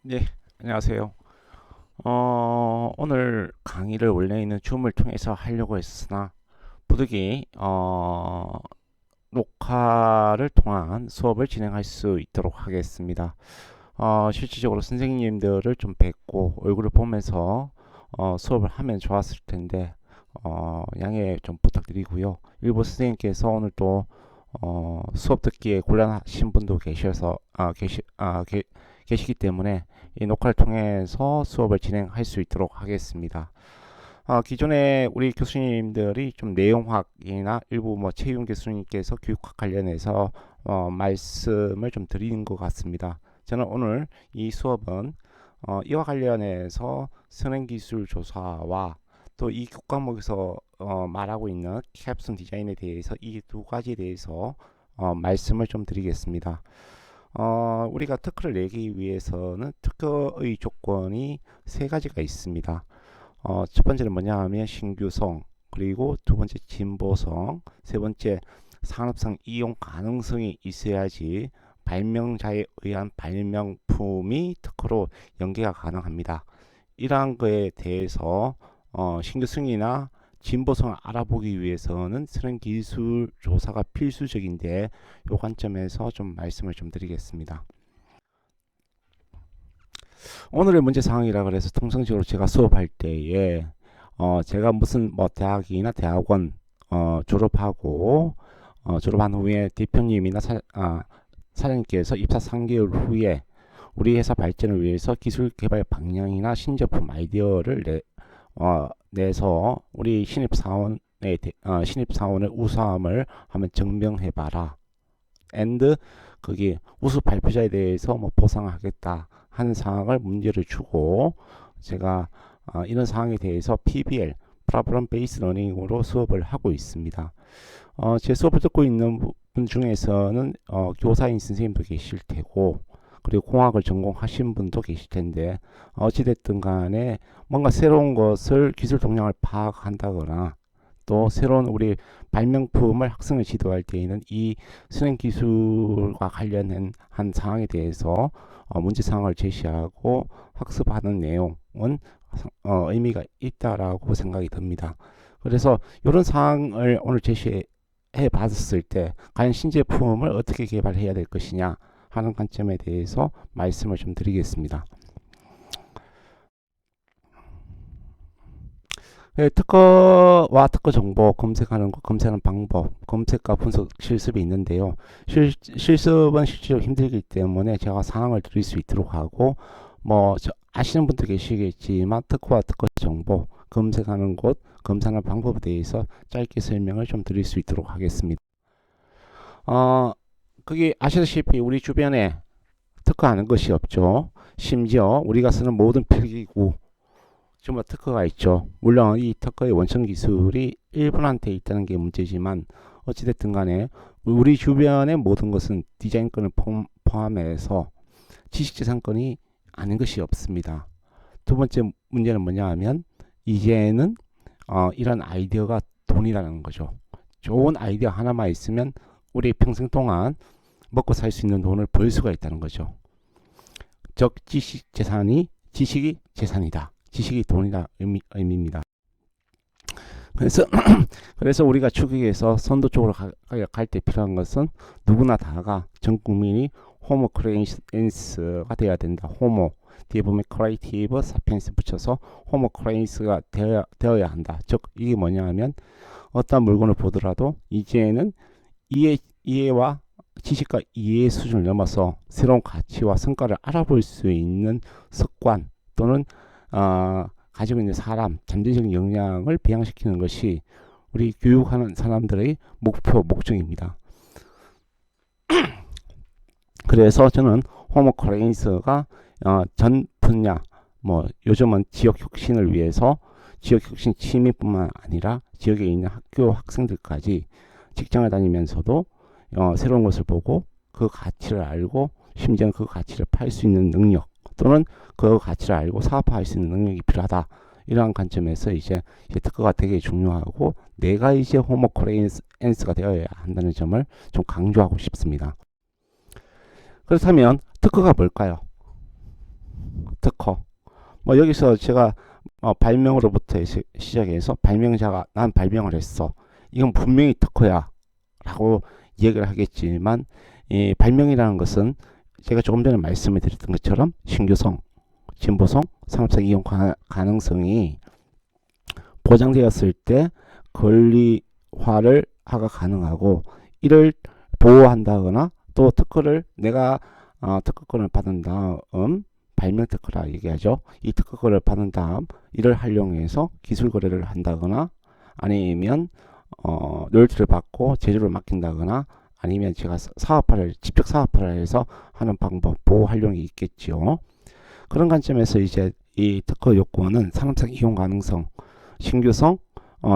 네, 안녕하세요. 오늘 강의를 원래는 줌을 통해서 하려고 했으나 부득이 녹화를 통한 수업을 진행할 수 있도록 하겠습니다. 실질적으로 선생님들을 좀 뵙고 얼굴을 보면서 수업을 하면 좋았을 텐데 양해 좀 부탁드리고요. 일부 선생님께서 오늘 또 수업 듣기에 곤란하신 분도 계시기 때문에 이 녹화를 통해서 수업을 진행할 수 있도록 하겠습니다. 기존에 우리 교수님들이 좀 내용학이나 일부 뭐 채용 교수님께서 교육학 관련해서 말씀을 좀 드리는 것 같습니다. 저는 오늘 이 수업은 이와 관련해서 선행기술 조사와 또 이 교과목에서 말하고 있는 캡슨 디자인에 대해서 이 두 가지에 대해서 말씀을 좀 드리겠습니다. 우리가 특허를 내기 위해서는 특허의 조건이 세 가지가 있습니다. 첫 번째는 뭐냐 하면 신규성, 그리고 두 번째 진보성, 세 번째 산업상 이용 가능성이 있어야지 발명자에 의한 발명품이 특허로 연계가 가능합니다. 이러한 거에 대해서 신규성이나 진보성을 알아보기 위해서는 선행기술 조사가 필수적인데 이 관점에서 좀 말씀을 좀 드리겠습니다. 오늘의 문제 상황이라 그래서 통상적으로 제가 수업할 때에 제가 무슨 뭐 대학이나 대학원 졸업하고 졸업한 후에 대표님이나 사장님께서 입사 3개월 후에 우리 회사 발전을 위해서 기술 개발 방향이나 신제품 아이디어를 내서 우리 신입사원의 우수함을 한번 증명해봐라. and 거기 우수 발표자에 대해서 뭐 보상하겠다 하는 상황을 문제를 주고 제가 이런 상황에 대해서 PBL Problem Based Learning으로 수업을 하고 있습니다. 제 수업을 듣고 있는 분 중에서는 교사인 선생님도 계실 테고 그리고 공학을 전공하신 분도 계실 텐데 어찌됐든 간에 뭔가 새로운 것을 기술 동향을 파악한다거나 또 새로운 우리 발명품을 학생을 지도할 때에는 이 수행 기술과 관련한 한 상황에 대해서 문제 상황을 제시하고 학습하는 내용은 의미가 있다라고 생각이 듭니다. 그래서 이런 상황을 오늘 제시해 봤을 때 과연 신제품을 어떻게 개발해야 될 것이냐 하는 관점에 대해서 말씀을 좀 드리겠습니다. 특허와 특허 정보 검색하는 것, 검색하는 방법, 검색과 분석 실습이 있는데요. 실습은 실제로 힘들기 때문에 제가 상황을 드릴 수 있도록 하고, 뭐 아시는 분도 계시겠지만 특허와 특허 정보 검색하는 곳, 검사하는 방법에 대해서 짧게 설명을 좀 드릴 수 있도록 하겠습니다. 그게 아시다시피 우리 주변에 특허하는 것이 없죠. 심지어 우리가 쓰는 모든 필기구 전부 다 특허가 있죠. 물론 이 특허의 원천 기술이 일본한테 있다는 게 문제지만 어찌됐든 간에 우리 주변의 모든 것은 디자인권을 포함해서 지식재산권이 아닌 것이 없습니다. 두 번째 문제는 뭐냐 하면 이제는 이런 아이디어가 돈이라는 거죠. 좋은 아이디어 하나만 있으면 우리 평생 동안 먹고 살 수 있는 돈을 벌 수가 있다는 거죠. 즉 지식이 재산이다. 지식이 돈이다 의미입니다. 그래서 우리가 추격해서 선도 쪽으로 갈 때 필요한 것은 누구나 다가 전 국민이 호모 크레인스가 되어야 된다. 호모 뒤에 보면 크리에이티브 사피엔스 붙여서 호모 크레인스가 되어야 한다. 즉 이게 뭐냐 하면 어떤 물건을 보더라도 이제는 이해와 지식과 이해의 수준을 넘어서 새로운 가치와 성과를 알아볼 수 있는 습관 또는 가지고 있는 사람, 잠재적인 역량을 배양시키는 것이 우리 교육하는 사람들의 목적입니다. 그래서 저는 호모 크레인스가 전 분야, 뭐 요즘은 지역 혁신을 위해서 지역 혁신 취미뿐만 아니라 지역에 있는 학교 학생들까지 직장을 다니면서도 새로운 것을 보고 그 가치를 알고 심지어는 그 가치를 팔 수 있는 능력 또는 그 가치를 알고 사업화할 수 있는 능력이 필요하다. 이러한 관점에서 이제 특허가 되게 중요하고 내가 이제 호모 크레인스가 되어야 한다는 점을 좀 강조하고 싶습니다. 그렇다면 특허가 뭘까요? 뭐 여기서 제가 발명으로부터 시작해서 발명자가 난 발명을 했어. 이건 분명히 특허야 라고 얘기를 하겠지만 이 발명이라는 것은 제가 조금 전에 말씀을 드렸던 것처럼 신규성, 진보성, 산업적 이용 가능성이 보장되었을 때 권리화를 하가 가능하고 이를 보호한다거나 또 특허를 내가 특허권을 받은 다음 발명 특허라 얘기하죠. 이 특허권을 받은 다음 이를 활용해서 기술 거래를 한다거나 아니면 로열티를 받고 제조를 맡긴다거나 아니면 제가 사업화를 직접 사업화를 해서 하는 방법 보호 활용이 있겠죠. 그런 관점에서 이제 이 특허 요건은 산업적 이용 가능성, 신규성,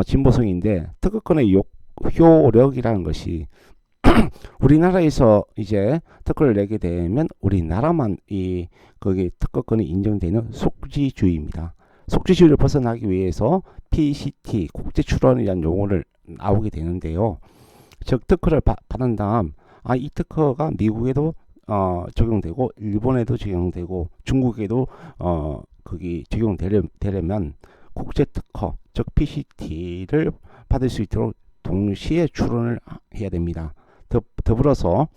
진보성인데 특허권의 효력이라는 것이 우리나라에서 이제 특허를 내게 되면 우리나라만 이 거기 특허권이 인정되는 속지주의입니다. 속지주의를 벗어나기 위해서 PCT 국제 출원이라는 용어를 나오게 되는데요. 즉 특허를 받은 다음 이 특허가 미국에도 적용되고 일본에도 적용되고 중국에도 거기 적용되려면 국제 특허 즉 PCT를 받을 수 있도록 동시에 출원을 해야 됩니다. 더불어서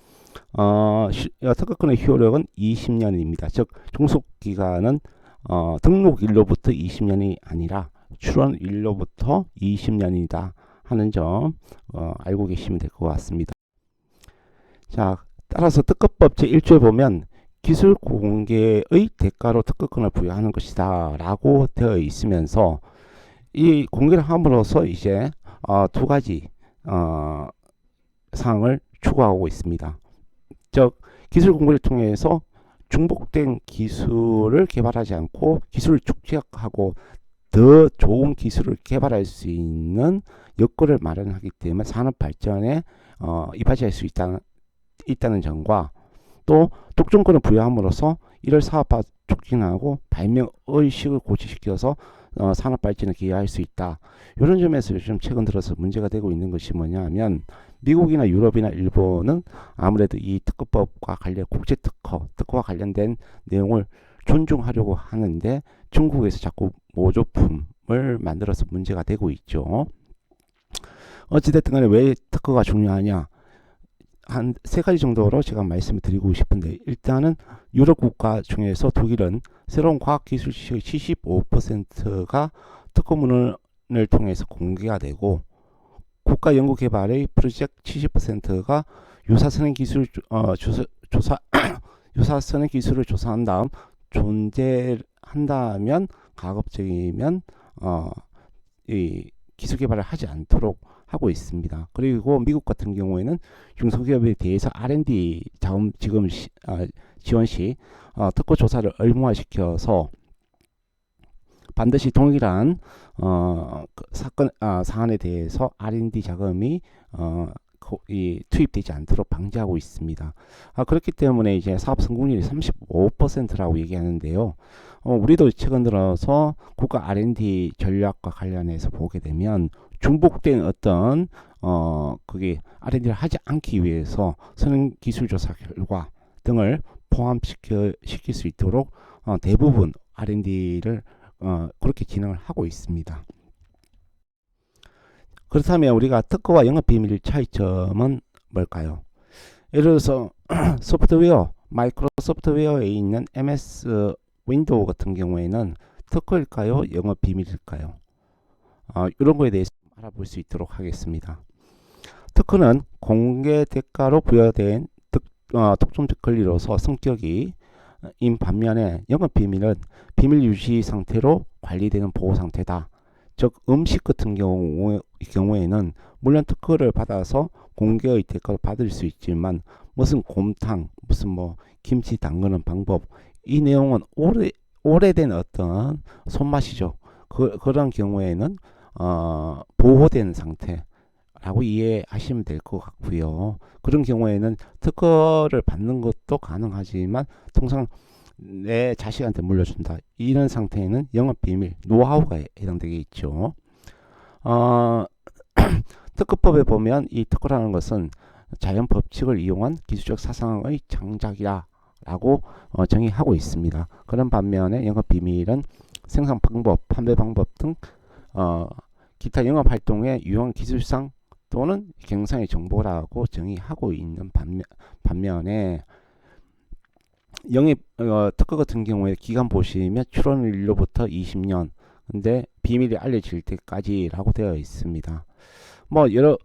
특허권의 효력은 20년입니다. 즉 종속 기간은 등록일로부터 20년이 아니라 출원일로부터 20년이다 하는 점 알고 계시면 될 것 같습니다. 자, 따라서 특허법 제1조에 보면 기술 공개의 대가로 특허권을 부여하는 것이다 라고 되어 있으면서 이 공개를 함으로써 이제 두 가지 사항을 추구하고 있습니다. 즉 기술 공개를 통해서 중복된 기술을 개발하지 않고 기술을 축적하고 더 좋은 기술을 개발할 수 있는 여건을 마련하기 때문에 산업 발전에 이바지할 수 있다는 점과 또 독점권을 부여함으로써 이를 사업화 촉진하고 발명 의식을 고취시켜서 산업 발전에 기여할 수 있다. 이런 점에서 요즘 최근 들어서 문제가 되고 있는 것이 뭐냐면 미국이나 유럽이나 일본은 아무래도 이 특허법과 관련 국제 특허와 관련된 내용을 존중하려고 하는데 중국에서 자꾸 모조품을 만들어서 문제가 되고 있죠. 어찌됐든 간에 왜 특허가 중요하냐? 한 세 가지 정도로 제가 말씀을 드리고 싶은데 일단은 유럽 국가 중에서 독일은 새로운 과학기술 지식의 75%가 특허문을 통해서 공개가 되고 국가 연구개발의 프로젝트 70%가 유사선행 기술 조사 유사선행 기술을 조사한 다음 존재한다면 가급적이면 이 기술 개발을 하지 않도록 하고 있습니다. 그리고 미국 같은 경우에는 중소기업에 대해서 R&D 자금 지원 시 특허 조사를 의무화시켜서 반드시 동일한 사안에 대해서 R&D 자금이 투입되지 않도록 방지하고 있습니다. 그렇기 때문에 이제 사업 성공률이 35%라고 얘기하는데요. 우리도 최근 들어서 국가 R&D 전략과 관련해서 보게 되면 중복된 어떤 그게 R&D를 하지 않기 위해서 선행 기술 조사 결과 등을 포함시킬 수 있도록 대부분 R&D를 그렇게 진행을 하고 있습니다. 그렇다면 우리가 특허와 영업비밀 차이점은 뭘까요? 예를 들어서 소프트웨어, 마이크로소프트웨어에 있는 MS 윈도우 같은 경우에는 특허일까요? 영업비밀일까요? 이런 거에 대해서 알아볼 수 있도록 하겠습니다. 특허는 공개 대가로 부여된 독점적 권리로서 성격이 인 반면에 영업비밀은 비밀 유지 상태로 관리되는 보호 상태다. 즉 음식 같은 경우에는 물론 특허를 받아서 공개의 대가를 받을 수 있지만 무슨 곰탕, 무슨 뭐 김치 담그는 방법 이 내용은 오래된 어떤 손맛이죠. 그런 경우에는 보호된 상태라고 이해하시면 될 것 같고요. 그런 경우에는 특허를 받는 것도 가능하지만 통상 내 자식한테 물려준다. 이런 상태에는 영업비밀, 노하우가 해당되겠죠. 특허법에 보면 이 특허라는 것은 자연 법칙을 이용한 기술적 사상의 창작이라 라고 정의하고 있습니다. 그런 반면에 영업 비밀은 생산 방법, 판매 방법 등 기타 영업 활동의 유용 기술상 또는 경상의 정보라고 정의하고 있는 반면에 영입 특허 같은 경우에 기간 보시면 출원일로부터 20년 근데 비밀이 알려질 때까지라고 되어 있습니다. 뭐 여러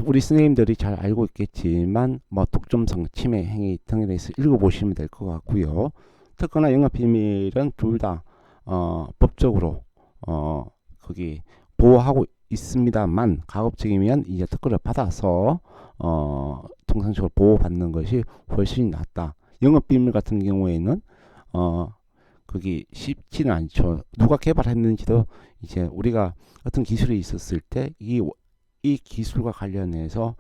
우리 선생님들이 잘 알고 있겠지만 뭐 독점성, 침해 행위 등에 대해서 읽어보시면 될 것 같고요. 특허나 영업 비밀은 둘 다 법적으로 거기 보호하고 있습니다만 가급적이면 이제 특허를 받아서 통상적으로 보호받는 것이 훨씬 낫다. 영업 비밀 같은 경우에는 그게 쉽지는 않죠. 누가 개발했는지도 이제 우리가 어떤 기술이 있었을 때 이 기술과 관련해서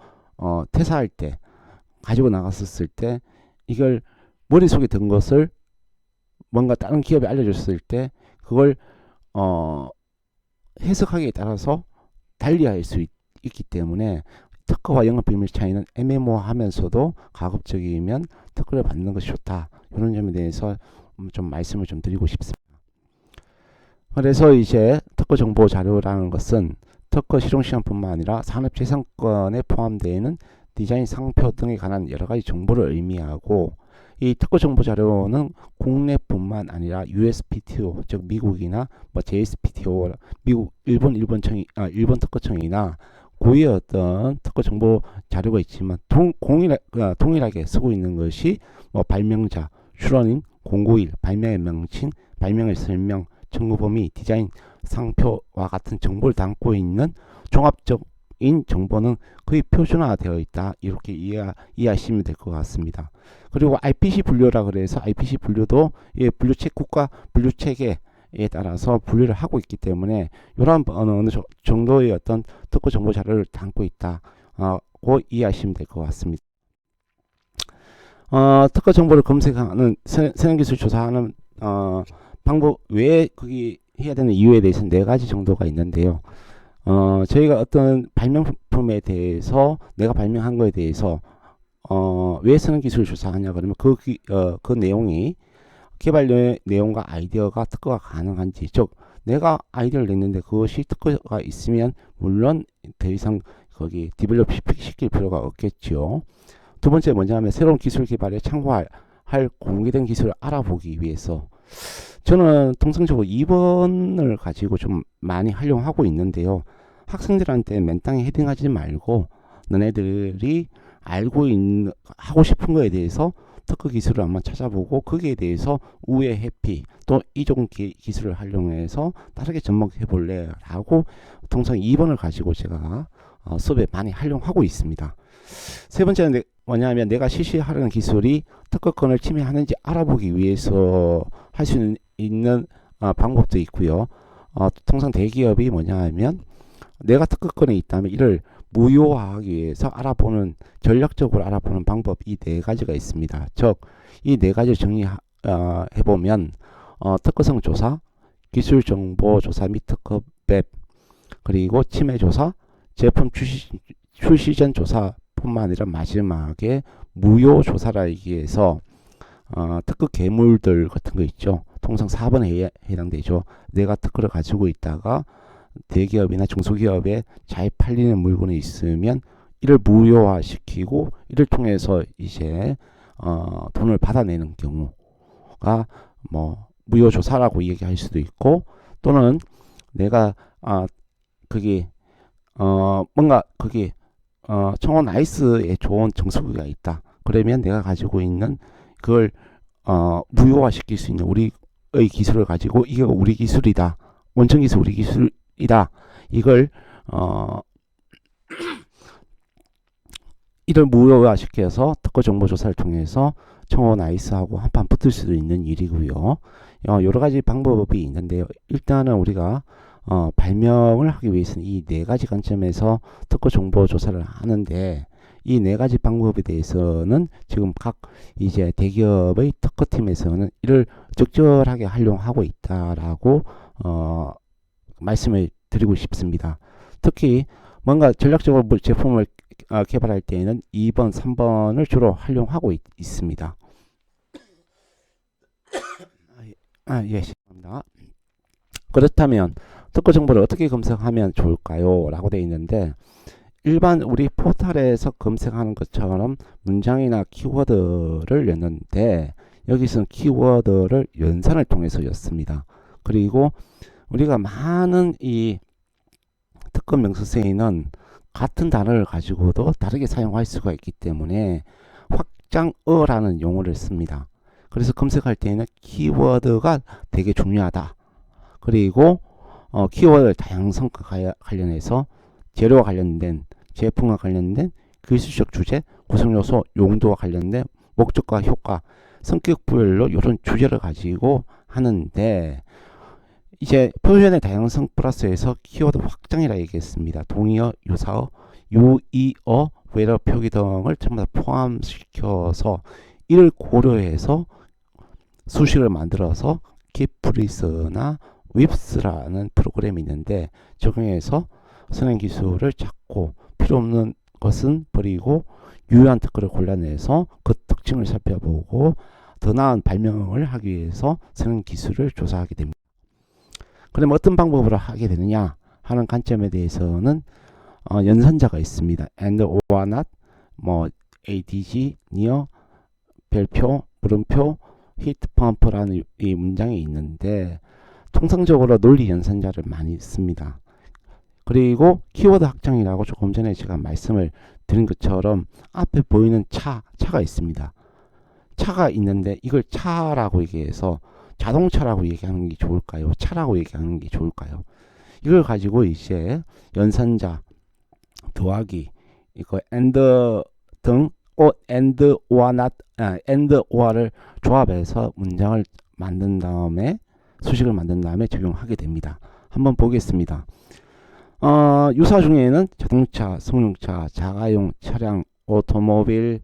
퇴사할 때 가지고 나갔었을 때 이걸 머릿속에 든 것을 뭔가 다른 기업에 알려줬을 때 그걸 해석하기에 따라서 달리할 수 있기 때문에 특허와 영업 비밀 차이는 애매모호하면서도 가급적이면 특허를 받는 것이 좋다. 이런 점에 대해서 좀 말씀을 좀 드리고 싶습니다. 그래서 이제 특허 정보 자료라는 것은 특허 실용 시간뿐만 아니라 산업재산권에 포함되어 있는 디자인 상표 등에 관한 여러 가지 정보를 의미하고 이 특허 정보 자료는 국내뿐만 아니라 USPTO 즉 미국이나 뭐 JSPTO 미국 일본 특허청이나 고유의 어떤 특허 정보 자료가 있지만 동일하게 쓰고 있는 것이 뭐 발명자, 출원인, 공고일, 발명의 명칭, 발명의 설명, 청구 범위, 디자인 상표와 같은 정보를 담고 있는 종합적인 정보는 거의 표준화되어 있다. 이렇게 이해하시면 될 것 같습니다. 그리고 IPC 분류라 그래서 IPC 분류도 국가 분류 체계에 따라서 분류를 하고 있기 때문에 이런 어느 정도의 어떤 특허 정보 자료를 담고 있다고 이해하시면 될 것 같습니다. 특허 정보를 검색하는 선행기술 조사하는 방법 외에 거기 해야 되는 이유에 대해서는 네 가지 정도가 있는데요. 저희가 어떤 발명품에 대해서 내가 발명한 거에 대해서 왜 선행기술을 조사하냐 그러면 그 내용이 개발 내용과 아이디어가 특허가 가능한지 즉 내가 아이디어를 냈는데 그것이 특허가 있으면 물론 더 이상 거기 디벨롭 시킬 필요가 없겠죠. 두 번째 뭐냐면 새로운 기술 개발에 참고할 공개된 기술을 알아보기 위해서 저는 통상적으로 2번을 가지고 좀 많이 활용하고 있는데요. 학생들한테 맨땅에 헤딩하지 말고 너네들이 하고 싶은 거에 대해서 특허 기술을 한번 찾아보고 거기에 대해서 우회 회피 또 이종 기술을 활용해서 다르게 접목해 볼래 라고 통상 2번을 가지고 제가 수업에 많이 활용하고 있습니다. 세 번째는 뭐냐면 내가 실시하려는 기술이 특허권을 침해하는지 알아보기 위해서 할 수 있는 방법도 있고요. 통상 대기업이 뭐냐 하면 내가 특허권에 있다면 이를 무효화하기 위해서 전략적으로 알아보는 방법 이 네 가지가 있습니다. 즉 이 네 가지를 정리해보면 특허성 조사, 기술 정보 조사 및 특허 맵, 그리고 침해 조사, 제품 출시 전 조사뿐만 아니라 마지막에 무효 조사라 얘기해서 특허 괴물들 같은 거 있죠. 통상 4번에 해당되죠. 내가 특허를 가지고 있다가 대기업이나 중소기업에 잘 팔리는 물건이 있으면 이를 무효화시키고 이를 통해서 이제 돈을 받아내는 경우가 뭐 무효조사라고 얘기할 수도 있고 또는 내가 거기 뭔가 거기 청원 아이스에 좋은 정수기가 있다. 그러면 내가 가지고 있는 그걸 무효화시킬 수 있는 우리의 기술을 가지고 이게 우리 기술이다. 원천 기술 우리 기술이다. 이걸 이를 무효화시켜서 특허 정보 조사를 통해서 청원 아이스하고 한판 붙을 수도 있는 일이고요. 여러 가지 방법이 있는데요. 일단은 우리가 발명을 하기 위해서는 이 네 가지 관점에서 특허 정보 조사를 하는데 이 네 가지 방법에 대해서는 지금 각 이제 대기업의 특허팀에서는 이를 적절하게 활용하고 있다라고 말씀을 드리고 싶습니다. 특히 뭔가 전략적으로 제품을 개발할 때에는 2번, 3번을 주로 활용하고 있습니다. 예, 시작합니다. 그렇다면 특허 정보를 어떻게 검색하면 좋을까요? 라고 되어 있는데 일반 우리 포털에서 검색하는 것처럼 문장이나 키워드를 였는데 여기서는 키워드를 연산을 통해서 였습니다. 그리고 우리가 많은 이 특허 명세서에는 같은 단어를 가지고도 다르게 사용할 수가 있기 때문에 확장어라는 용어를 씁니다. 그래서 검색할 때에는 키워드가 되게 중요하다. 그리고 키워드 다양성과 관련해서 재료와 관련된 제품과 관련된 글씨적 주제, 구성요소, 용도와 관련된 목적과 효과, 성격별로 이런 주제를 가지고 하는데 이제 표현의 다양성 플러스에서 키워드 확장이라 얘기했습니다. 동의어, 유사어, 유의어, 외래 표기 등을 전부 다 포함시켜서 이를 고려해서 수식을 만들어서 키프리스나 윕스라는 프로그램이 있는데 적용해서 선행 기술을 찾고 필요 없는 것은 버리고 유효한 특허를 골라내서 그 특징을 살펴보고 더 나은 발명을 하기 위해서 선행 기술을 조사하게 됩니다. 그럼 어떤 방법으로 하게 되느냐 하는 관점에 대해서는 연산자가 있습니다. and or not, 뭐 adg, near, 별표, 물음표, 히트 펌프라는 이 문장이 있는데 통상적으로 논리 연산자를 많이 씁니다. 그리고 키워드 확장이라고 조금 전에 제가 말씀을 드린 것처럼 앞에 보이는 차가 있습니다. 차가 있는데 이걸 차라고 얘기해서 자동차라고 얘기하는 게 좋을까요? 차라고 얘기하는 게 좋을까요? 이걸 가지고 이제 연산자 더하기 이거 and 등 and or not and or를 조합해서 문장을 만든 다음에 수식을 만든 다음에 적용하게 됩니다. 한번 보겠습니다. 유사 중에는 자동차, 승용차, 자가용 차량, 오토모빌,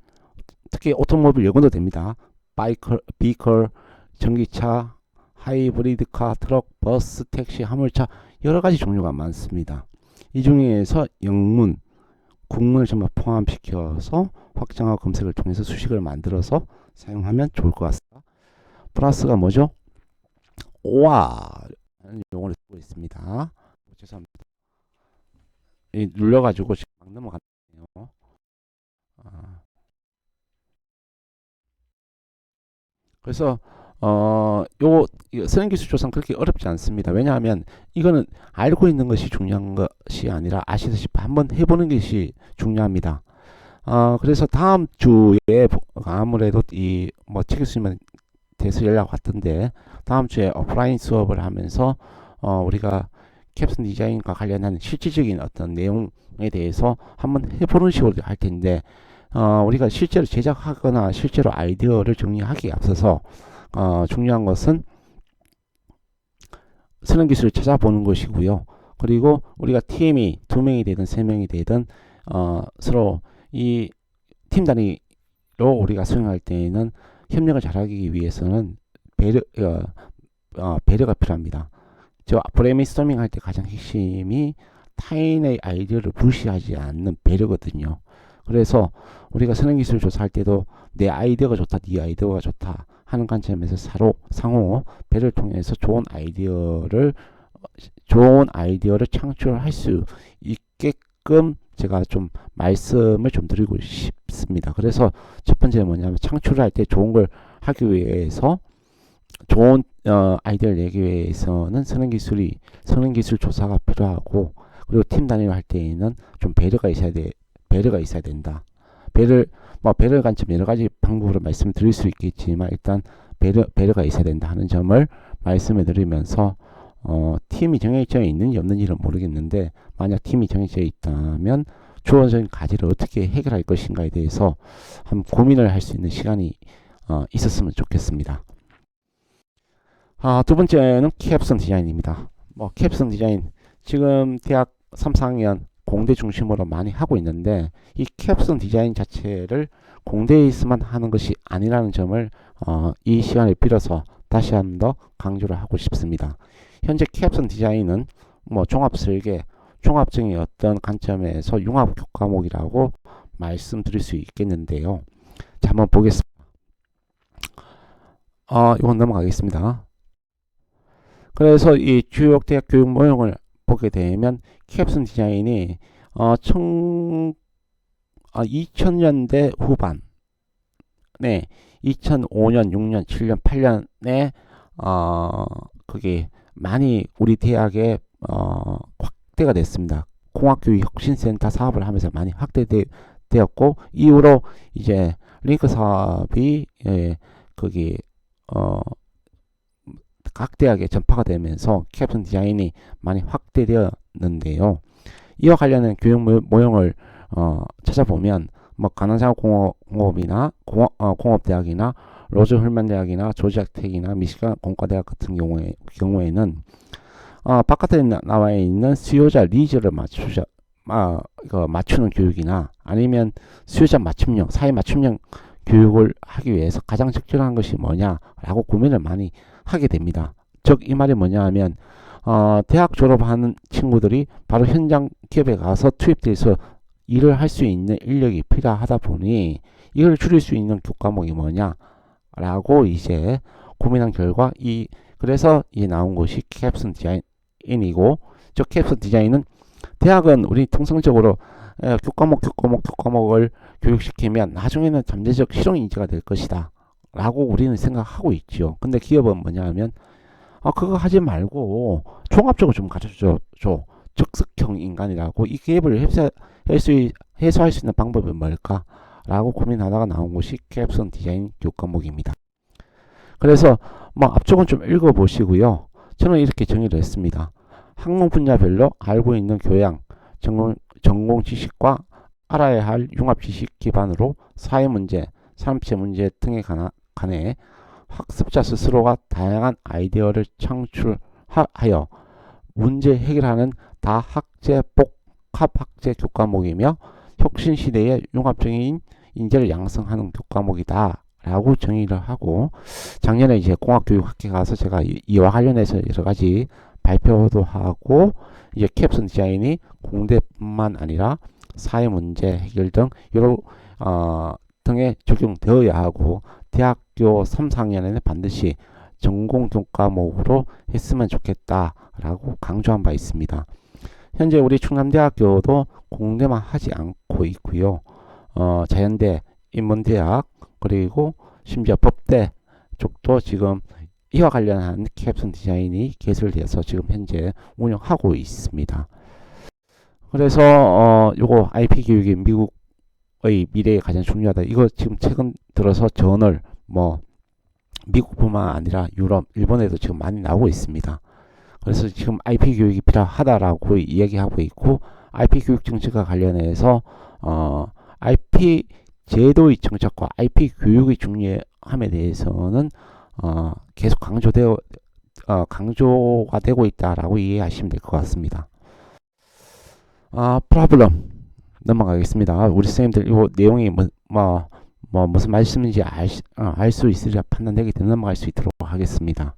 특히 오토모빌 예고도 됩니다. 비컬, 전기차, 하이브리드카, 트럭, 버스, 택시, 화물차 여러 가지 종류가 많습니다. 이 중에서 영문, 국문을 전부 포함시켜서 확장하고 검색을 통해서 수식을 만들어서 사용하면 좋을 것 같습니다. 플러스가 뭐죠? 오아라는 용어를 쓰고 있습니다. 죄송합니다. 눌려가지고 지금 막 넘어갔네요. 그래서 요 선행기술 조사는 그렇게 어렵지 않습니다. 왜냐하면 이거는 알고 있는 것이 중요한 것이 아니라 아시다시피 한번 해보는 것이 중요합니다. 그래서 다음 주에 아무래도 이뭐 책 교수님은 대해서 연락 왔던데 다음 주에 오프라인 수업을 하면서 우리가 캡슨 디자인과 관련한 실질적인 어떤 내용에 대해서 한번 해보는 식으로 할 텐데 우리가 실제로 제작하거나 실제로 아이디어를 정리하기에 앞서서 중요한 것은 선행 기술을 찾아보는 것이고요. 그리고 우리가 팀이 2명이 되든 3명이 되든 서로 이 팀 단위로 우리가 수행할 때에는 협력을 잘하기 위해서는 배려가 필요합니다. 저 브레인스토밍 할 때 가장 핵심이 타인의 아이디어를 무시하지 않는 배려거든요. 그래서 우리가 선행기술 조사할 때도 내 아이디어가 좋다, 네 아이디어가 좋다 하는 관점에서 상호 배려를 통해서 좋은 아이디어를 창출할 수 있게끔 제가 좀 말씀을 좀 드리고 싶습니다. 그래서 첫 번째는 뭐냐면 창출할 때 좋은 걸 하기 위해서 좋은 아이디어를 내기 위해서는 선행기술 조사가 필요하고 그리고 팀 단위로 할 때에는 좀 배려가 있어야 된다. 배려 관점 여러 가지 방법으로 말씀드릴 수 있겠지만 일단 배려가 있어야 된다 하는 점을 말씀을 드리면서 팀이 정해져 있는지 없는지는 모르겠는데 만약 팀이 정해져 있다면 주어진 과제를 어떻게 해결할 것인가에 대해서 한번 고민을 할 수 있는 시간이 있었으면 좋겠습니다. 두 번째는 캡슨 디자인입니다. 캡슨 디자인 지금 대학 3, 4학년 공대 중심으로 많이 하고 있는데 이 캡슨 디자인 자체를 공대에서만 하는 것이 아니라는 점을 이 시간을 빌어서 다시 한 번 더 강조를 하고 싶습니다. 현재 캡슨 디자인은 종합설계, 종합적인 어떤 관점에서 융합 과목이라고 말씀드릴 수 있겠는데요. 자, 한번 보겠습니다. 이건 넘어가겠습니다. 그래서 이 주요 대학 교육 모형을 보게 되면 캡슨 디자인이 2000년대 후반, 네, 2005년, 6년, 7년, 8년에 그게 많이 우리 대학에 확대가 됐습니다. 공학교육 혁신센터 사업을 하면서 많이 확대되었고, 이후로 이제 링크 사업이 거기 각 대학에 전파가 되면서 캡슨 디자인이 많이 확대되었는데요. 이와 관련된 교육 모형을 찾아보면 뭐 가난자공업이나 공업대학이나 로즈 훌만 대학이나 조지아텍이나 미시간 공과대학 같은 경우에는 바깥에 나와 있는 수요자 니즈를 맞추는 교육이나 아니면 수요자 맞춤형, 사회 맞춤형 교육을 하기 위해서 가장 적절한 것이 뭐냐라고 고민을 많이 하게 됩니다. 즉 이 말이 뭐냐 하면 대학 졸업하는 친구들이 바로 현장 기업에 가서 투입돼서 일을 할 수 있는 인력이 필요하다 보니 이걸 줄일 수 있는 교과목이 뭐냐라고 이제 고민한 결과 그래서 이제 나온 것이 캡슨 디자인이고, 저 캡슨 디자인은 대학은 우리 통상적으로 교과목을 교육시키면 나중에는 잠재적 실용 인재가 될 것이다 라고 우리는 생각하고 있죠. 근데 기업은 뭐냐 하면 그거 하지 말고 종합적으로 좀 가르쳐줘. 적석형 인간이라고 이 갭을 해소할 수 있는 방법은 뭘까? 라고 고민하다가 나온 것이 캡슨 디자인 교과목입니다. 그래서 뭐 앞쪽은 좀 읽어보시고요. 저는 이렇게 정의를 했습니다. 학문 분야별로 알고 있는 교양, 전공 지식과 알아야 할 융합 지식 기반으로 사회 문제, 산업체 문제 등에 관해 학습자 스스로가 다양한 아이디어를 창출하여 문제 해결하는 다학제 복합학제 교과목이며 혁신 시대의 융합적인 인재를 양성하는 교과목이다 라고 정의를 하고, 작년에 이제 공학교육학회 가서 제가 이와 관련해서 여러 가지 발표도 하고, 이제 캡슨 디자인이 공대뿐만 아니라 사회 문제 해결 등 여러 등에 적용되어야 하고 대학교 3, 4학년에는 반드시 전공 교과목으로 했으면 좋겠다라고 강조한 바 있습니다. 현재 우리 충남대학교도 공대만 하지 않고 있고요. 자연대, 인문대학, 그리고 심지어 법대 쪽도 지금 이와 관련한 캡슨 디자인이 개설되어서 지금 현재 운영하고 있습니다. 그래서 요거 IP 교육이 미국의 미래에 가장 중요하다. 이거 지금 최근 들어서 저널 미국뿐만 아니라 유럽, 일본에도 지금 많이 나오고 있습니다. 그래서 지금 IP 교육이 필요하다라고 이야기하고 있고, IP 교육 정책과 관련해서 IP 제도의 정책과 IP 교육의 중요함에 대해서는 계속 강조가 되고 있다라고 이해하시면 될 것 같습니다. 프로블럼 넘어가겠습니다. 우리 선생님들 이 내용이 무슨 말씀인지 알 수 있으리라 판단되기 때문에 넘어갈 수 있도록 하겠습니다.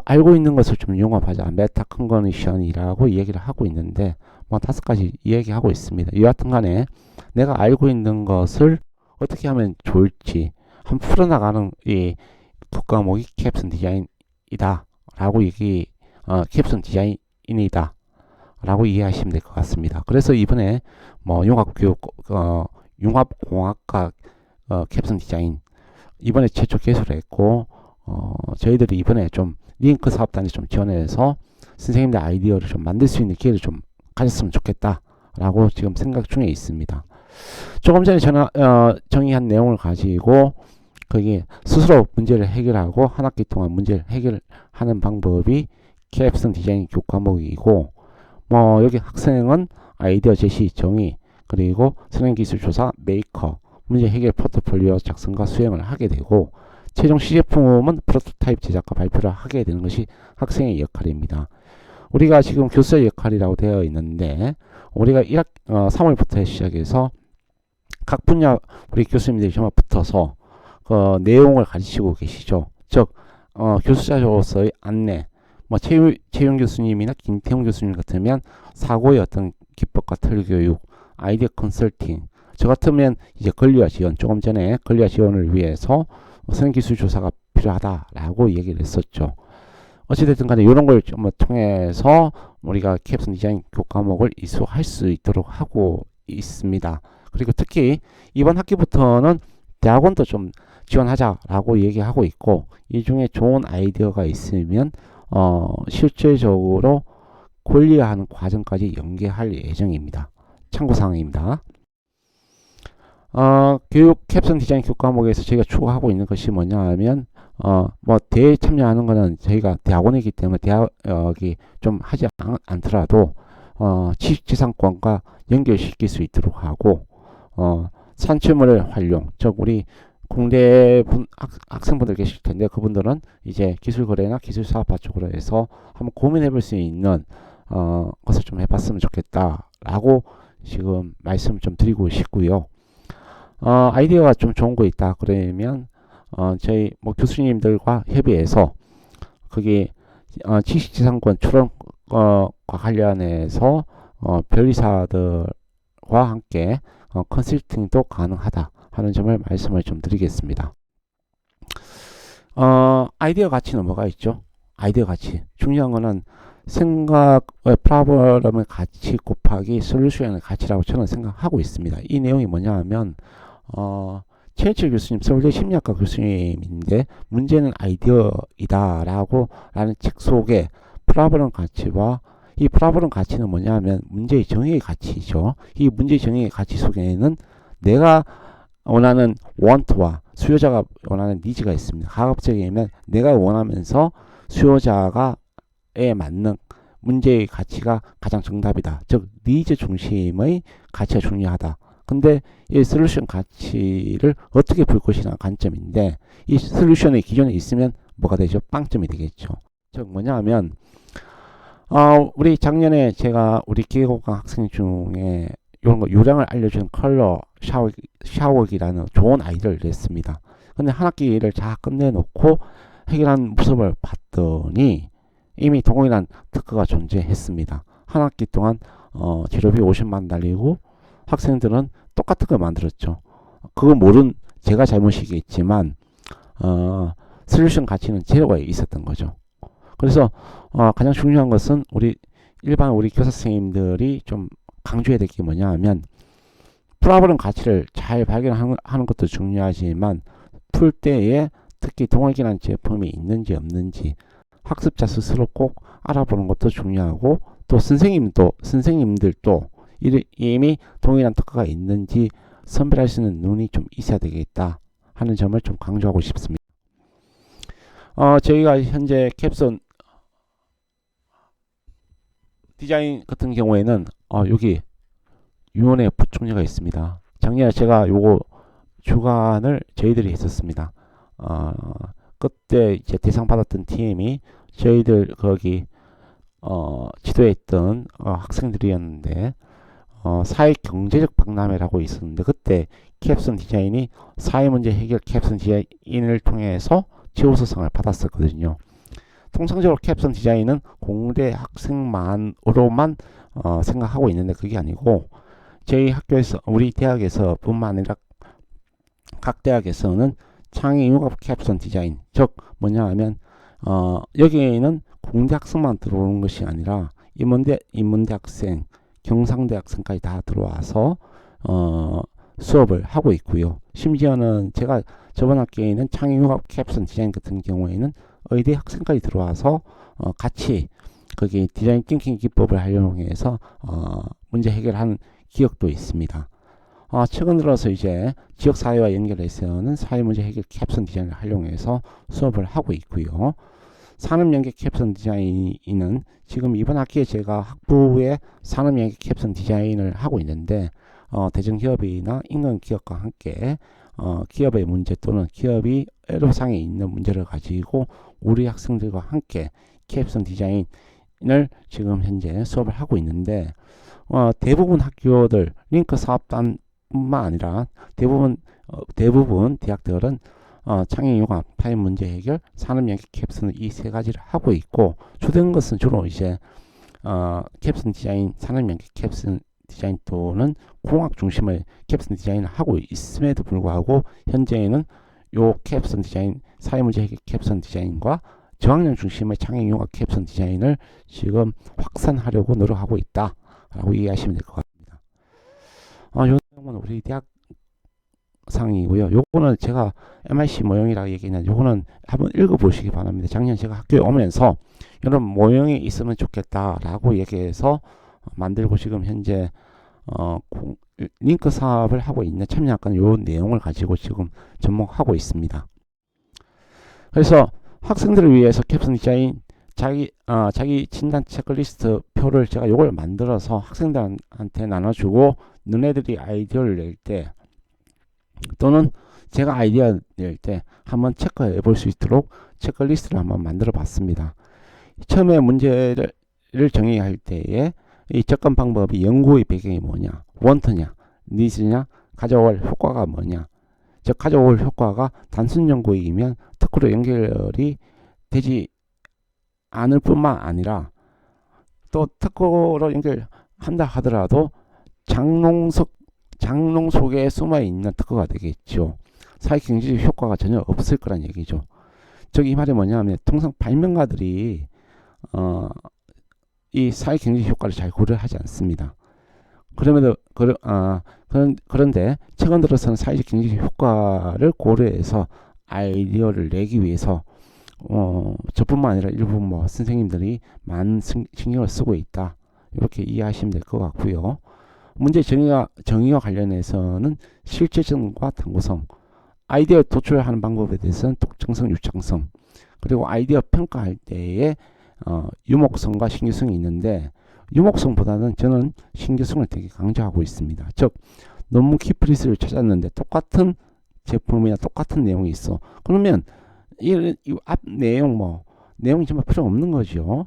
알고 있는 것을 좀 융합하자. 메타 컨버니션이라고 얘기를 하고 있는데, 5가지 이야기하고 있습니다. 여하튼 간에 내가 알고 있는 것을 어떻게 하면 좋을지 한번 풀어나가는 이 교과목이 캡슨 디자인이다 라고 캡슨 디자인이다 라고 이해하시면 될 것 같습니다. 그래서 이번에 융합공학과 캡슨 디자인 이번에 최초 개설을 했고, 저희들이 이번에 좀 링크 사업단에 좀 지원해서 선생님들 아이디어를 좀 만들 수 있는 기회를 좀 가졌으면 좋겠다 라고 지금 생각 중에 있습니다. 조금 전에 정의한 내용을 가지고 거기 스스로 문제를 해결하고 한 학기 동안 문제를 해결하는 방법이 캡슨 디자인 교과목이고, 여기 학생은 아이디어 제시, 정의, 그리고 선행 기술 조사, 메이커, 문제 해결 포트폴리오 작성과 수행을 하게 되고, 최종 시제품은 프로토타입 제작과 발표를 하게 되는 것이 학생의 역할입니다. 우리가 지금 교수의 역할이라고 되어 있는데, 우리가 3월부터 시작해서 각 분야 우리 교수님들이 정말 붙어서 내용을 가르치고 계시죠. 즉 교수자로서의 안내, 최윤 교수님이나 김태훈 교수님 같으면 사고의 어떤 기법과 틀 교육, 아이디어 컨설팅, 저 같으면 이제 권리화 지원, 조금 전에 권리화 지원을 위해서 선행기술 조사가 필요하다라고 얘기를 했었죠. 어찌됐든 간에 이런 걸 좀 통해서 우리가 캡슨 디자인 교과목을 이수할 수 있도록 하고 있습니다. 그리고 특히 이번 학기부터는 대학원도 좀 지원하자라고 얘기하고 있고, 이 중에 좋은 아이디어가 있으면 실질적으로 권리화하는 과정까지 연계할 예정입니다. 참고사항입니다. 교육 캡슨 디자인 교과목에서 저희가 추구하고 있는 것이 뭐냐 하면, 뭐 대회에 참여하는 거는 저희가 대학원이기 때문에 대학이 좀 하지 않더라도 지식지상권과 연결시킬 수 있도록 하고, 산출물의 활용, 즉 우리 공대 학생분들 계실 텐데, 그분들은 이제 기술거래나 기술사업화 쪽으로 해서 한번 고민해 볼 수 있는 것을 좀 해봤으면 좋겠다라고 지금 말씀 좀 드리고 싶고요. 아이디어가 좀 좋은 거 있다 그러면 저희 뭐 교수님들과 협의해서 거기 지식지상권 출원과 관련해서 변리사들과 함께 컨설팅도 가능하다 하는 점을 말씀을 좀 드리겠습니다. 아이디어 가치는 뭐가 있죠? 아이디어 가치 중요한 거는 생각의 프로블럼의 가치 곱하기 솔루션의 가치라고 저는 생각하고 있습니다. 이 내용이 뭐냐 하면 최일철 교수님, 서울대 심리학과 교수님인데, 문제는 아이디어이다 라는 책 속에 프로블럼 가치와, 이 프로블럼 가치는 뭐냐 하면 문제의 정의의 가치죠. 이 문제의 정의의 가치 속에는 내가 원하는 want와 수요자가 원하는 needs가 있습니다. 가급적이면 내가 원하면서 수요자가에 맞는 문제의 가치가 가장 정답이다. 즉 니즈 중심의 가치가 중요하다. 근데 이 솔루션 가치를 어떻게 볼 것이냐 관점인데, 이 솔루션이 기존에 있으면 뭐가 되죠? 빵점이 되겠죠. 즉 뭐냐 하면 우리 작년에 제가 우리 기계공학 학생 중에 이런 거 요령을 알려주는 컬러 샤워기라는 좋은 아이디어를 냈습니다. 근데 한 학기를 다 끝내놓고 해결한 모습을 봤더니 이미 동일한 특허가 존재했습니다. 한 학기 동안 재료비 50만 달리고 학생들은 똑같은 걸 만들었죠. 그거 모른 제가 잘못이겠지만 솔루션 가치는 제로가 있었던 거죠. 그래서 가장 중요한 것은 일반 우리 교사 선생님들이 좀 강조해야 될 게 뭐냐 하면, 프로블럼 가치를 잘 발견하는 것도 중요하지만 풀 때에 특히 동일기란 제품이 있는지 없는지 학습자 스스로 꼭 알아보는 것도 중요하고, 또 선생님들도 이미 동일한 특허가 있는지 선별할 수 있는 눈이 좀 있어야 되겠다 하는 점을 좀 강조하고 싶습니다. 저희가 현재 캡슨 디자인 같은 경우에는 여기 유원회 부총리가 있습니다. 작년에 제가 요거 주관을 저희들이 했었습니다. 그때 이제 대상 받았던 팀이 저희들 거기 지도했던 학생들이었는데, 사회 경제적 박람회라고 있었는데, 그때 캡슨 디자인이 사회문제 해결 캡슨 디자인을 통해서 지호수상을 받았었거든요. 통상적으로 캡슨 디자인은 공대 학생만으로만 생각하고 있는데 그게 아니고, 저희 학교에서 우리 대학에서 뿐만 아니라 각 대학에서는 창의융합 캡슨 디자인, 즉 뭐냐 하면 여기에는 공대 학생만 들어오는 것이 아니라 인문대 학생, 경상대 학생까지 다 들어와서 수업을 하고 있고요. 심지어는 제가 저번 학기에는 창의융합 캡슨 디자인 같은 경우에는 의대 학생까지 들어와서 같이 거기 디자인 띵킹 기법을 활용해서 문제 해결하는 기억도 있습니다. 최근 들어서 이제 지역사회와 연결해서는 사회문제 해결 캡슨 디자인을 활용해서 수업을 하고 있고요. 산업연계 캡슨 디자인은 지금 이번 학기에 제가 학부에 산업연계 캡슨 디자인을 하고 있는데, 대중기업이나 인간기업과 함께 기업의 문제 또는 기업이 애로사항에 있는 문제를 가지고 우리 학생들과 함께 캡슨 디자인을 지금 현재 수업을 하고 있는데, 대부분 학교들 링크 사업단뿐만 아니라 대부분 대학들은 창의융합, 타임 문제 해결, 산업연계 캡슨 이 세 가지를 하고 있고, 주된 것은 주로 이제 캡슨 디자인, 산업연계 캡슨 디자인 또는 공학 중심의 캡슨 디자인을 하고 있음에도 불구하고 현재는 요 캡슨 디자인, 사회문제 해결 캡슨 디자인과 저학년 중심의 창의 융합 캡션 디자인을 지금 확산하려고 노력하고 있다라고 이해하시면 될 것 같습니다. 요 내용은 우리 대학 상이고요. 요거는 제가 MIC 모형이라고 얘기했는데 요거는 한번 읽어보시기 바랍니다. 작년 제가 학교에 오면서 이런 모형이 있으면 좋겠다라고 얘기해서 만들고 지금 현재 링크 사업을 하고 있는 참여학과는 요 내용을 가지고 지금 접목하고 있습니다. 그래서 학생들을 위해서 캡션 디자인 자기 진단 체크리스트 표를 제가 요걸 만들어서 학생들한테 나눠주고 너네들이 아이디어를 낼 때 또는 제가 아이디어 낼 때 한번 체크해 볼 수 있도록 체크리스트를 한번 만들어 봤습니다. 처음에 문제를 정의할 때에 이 접근 방법이 연구의 배경이 뭐냐, 원터냐, 니즈냐, 가져올 효과가 뭐냐. 즉 가져올 효과가 단순 연구이면 특허로 연결이 되지 않을 뿐만 아니라 또 특허로 연결한다 하더라도 장롱 속에 숨어 있는 특허가 되겠죠. 사회 경제적 효과가 전혀 없을 거란 얘기죠. 즉 이 말이 뭐냐면 통상 발명가들이 이 사회 경제적 효과를 잘 고려하지 않습니다. 그런데 최근 들어서는 사회적 경제적 효과를 고려해서 아이디어를 내기 위해서 저뿐만 아니라 일부 선생님들이 많은 신경을 쓰고 있다. 이렇게 이해하시면 될 것 같고요. 문제 정의와 관련해서는 실제성과 당구성, 아이디어 도출하는 방법에 대해서는 독창성, 유창성, 그리고 아이디어 평가할 때에 유목성과 신규성이 있는데 유목성보다는 저는 신규성을 되게 강조하고 있습니다. 즉 논문 키프리스를 찾았는데 똑같은 제품이나 똑같은 내용이 있어. 그러면 이 앞 내용이 정말 필요 없는 거죠.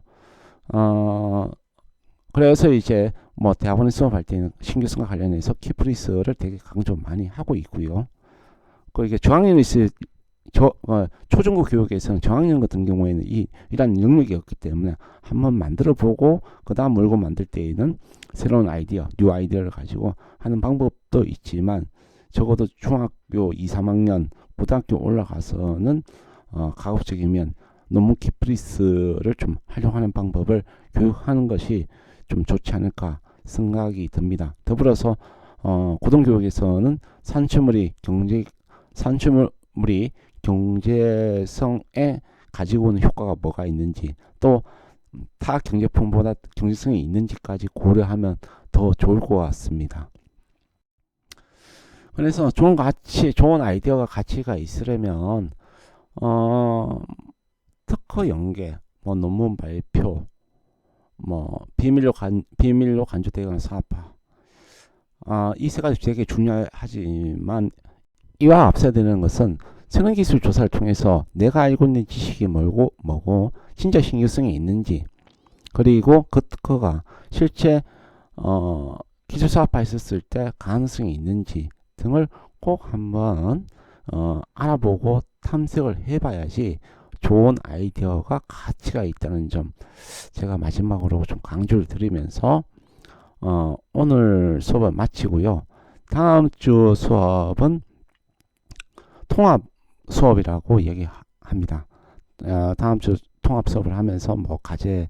그래서 이제 대학원에 수업할 때는 신규성과 관련해서 키프리스를 되게 강조 많이 하고 있고요. 이게 저학년이 초중고 교육에서는 저학년 같은 경우에는 이런 능력이 없기 때문에 한번 만들어 보고 그 다음 몰고 만들 때에는 새로운 아이디어, 뉴 아이디어를 가지고 하는 방법도 있지만 적어도 중학교 2, 3학년, 고등학교 올라가서는 가급적이면 논문 키프리스를 좀 활용하는 방법을 교육하는 것이 좀 좋지 않을까 생각이 듭니다. 더불어서 고등교육에서는 산출물이 경제성에 가지고 오는 효과가 뭐가 있는지 또 타 경제품보다 경제성이 있는지까지 고려하면 더 좋을 것 같습니다. 그래서 좋은 아이디어가 가치가 있으려면 특허 연계, 논문 발표, 비밀로 간주되거나 사업화, 이 세 가지 되게 중요하지만 이와 앞서야 되는 것은 선행기술 조사를 통해서 내가 알고 있는 지식이 뭐고 진짜 신규성이 있는지, 그리고 그 특허가 실제 기술 사업화했을 때 가능성이 있는지 등을 꼭 한번 알아보고 탐색을 해봐야지 좋은 아이디어가 가치가 있다는 점 제가 마지막으로 좀 강조를 드리면서 오늘 수업은 마치고요. 다음 주 수업은 통합 수업이라고 얘기합니다. 다음 주 통합 수업을 하면서 과제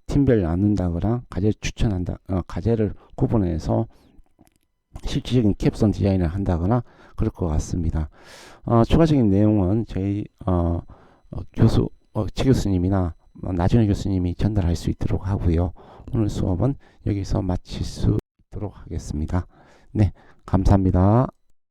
팀별 나눈다거나 과제 추천한다, 과제를 구분해서 실질적인 캡션 디자인을 한다거나 그럴 것 같습니다. 추가적인 내용은 저희 지 교수님이나 나준희 교수님이 전달할 수 있도록 하고요. 오늘 수업은 여기서 마칠 수 있도록 하겠습니다. 네, 감사합니다.